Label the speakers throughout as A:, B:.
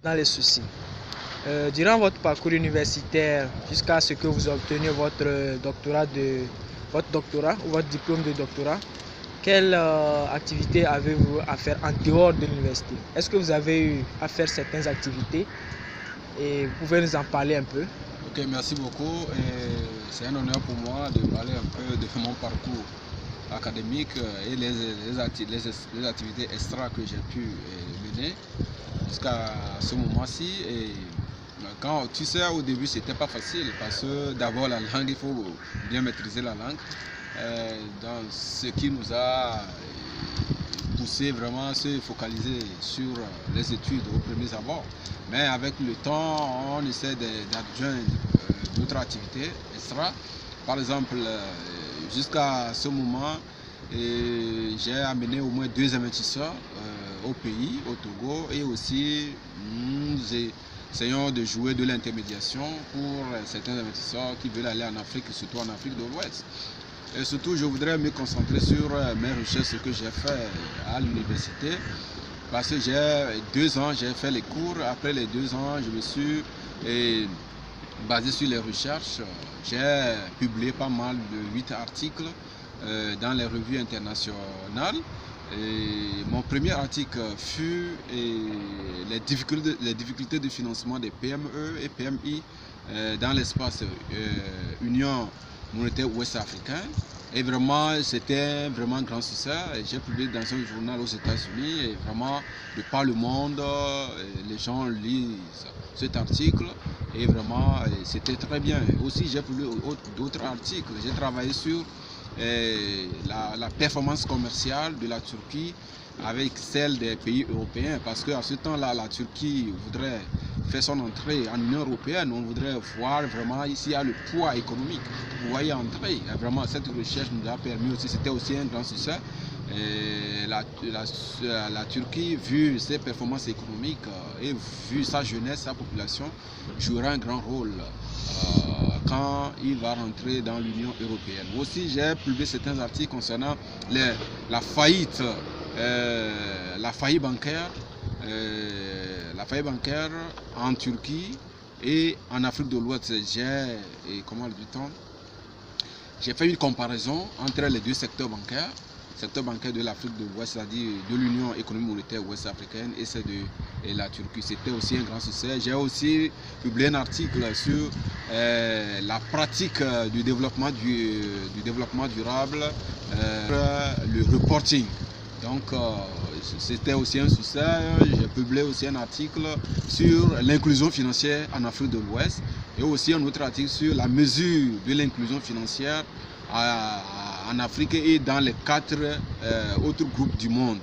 A: dans les soucis. Durant votre parcours universitaire, jusqu'à ce que vous obteniez votre doctorat ou votre diplôme de doctorat, quelle activité avez-vous à faire en dehors de l'université? Est-ce que vous avez eu à faire certaines activités et vous pouvez nous en parler un peu?
B: Ok, merci beaucoup. C'est un honneur pour moi de parler un peu de mon parcours académique et les activités extra que j'ai pu mener jusqu'à ce moment-ci. Et quand tu sais, au début, c'était pas facile parce que d'abord la langue, il faut bien maîtriser la langue. Dans ce qui nous a poussé vraiment à se focaliser sur les études au premier abord. Mais avec le temps, on essaie d'adjoindre d'autres activités extra. Par exemple, jusqu'à ce moment, j'ai amené au moins 2 investisseurs au pays, au Togo, et aussi nous essayons de jouer de l'intermédiation pour certains investisseurs qui veulent aller en Afrique, surtout en Afrique de l'Ouest. Et surtout, je voudrais me concentrer sur mes recherches, ce que j'ai fait à l'université. Parce que j'ai 2 ans, j'ai fait les cours. Après les 2 ans, je me suis basé sur les recherches. J'ai publié pas mal de 8 articles dans les revues internationales. Et mon premier article fut les difficultés de financement des PME et PMI dans l'espace Union monétaire ouest-africaine. Et vraiment, c'était vraiment un grand succès. J'ai publié dans un journal aux États-Unis et vraiment, de par le monde, les gens lisent cet article et vraiment, c'était très bien. Aussi, j'ai publié d'autres articles. J'ai travaillé sur la performance commerciale de la Turquie avec celle des pays européens parce qu'à ce temps-là, la Turquie voudrait faire son entrée en Union européenne. On voudrait voir vraiment ici le poids économique. Vous voyez entrer. Et vraiment, cette recherche nous a permis aussi, c'était aussi un grand succès. Et la Turquie, vu ses performances économiques et vu sa jeunesse, sa population, jouera un grand rôle quand il va rentrer dans l'Union européenne. Aussi, j'ai publié certains articles concernant la faillite bancaire. La faillite bancaire en Turquie et en Afrique de l'Ouest. J'ai fait une comparaison entre les deux secteurs bancaires. Le secteur bancaire de l'Afrique de l'Ouest, c'est-à-dire de l'Union économique monétaire ouest-africaine, et celle de la Turquie. C'était aussi un grand succès. J'ai aussi publié un article sur la pratique du développement durable, le reporting. Donc, c'était aussi un succès. J'ai publié aussi un article sur l'inclusion financière en Afrique de l'Ouest et aussi un autre article sur la mesure de l'inclusion financière en Afrique et dans les 4 autres groupes du monde.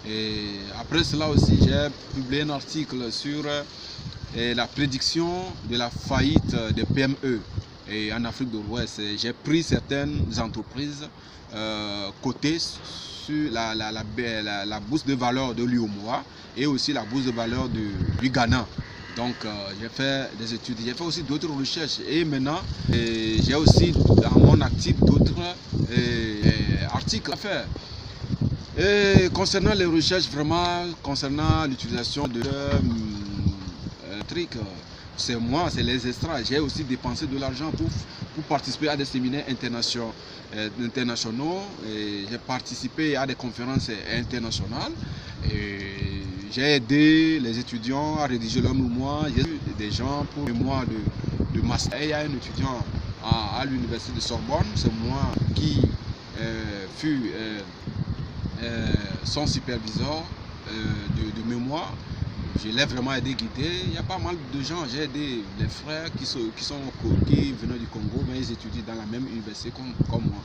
B: Et après cela aussi, j'ai publié un article sur la prédiction de la faillite des PME et en Afrique de l'Ouest. J'ai pris certaines entreprises cotées sur la bourse de valeur de l'UOMOA et aussi la bourse de valeur du Ghana. Donc j'ai fait des études, j'ai fait aussi d'autres recherches et maintenant j'ai aussi dans mon actif d'autres articles à faire. Et concernant les recherches, vraiment concernant l'utilisation de c'est moi, c'est les extras. J'ai aussi dépensé de l'argent pour participer à des séminaires internationaux. J'ai participé à des conférences internationales. J'ai aidé les étudiants à rédiger leur mémoire. J'ai eu des gens pour le mémoire de master. Et il y a un étudiant à l'université de Sorbonne, c'est moi qui fut son superviseur de mémoire. Je l'ai vraiment aidé, guidé. Il y a pas mal de gens. J'ai aidé les frères qui venaient du Congo, mais ils étudient dans la même université comme moi.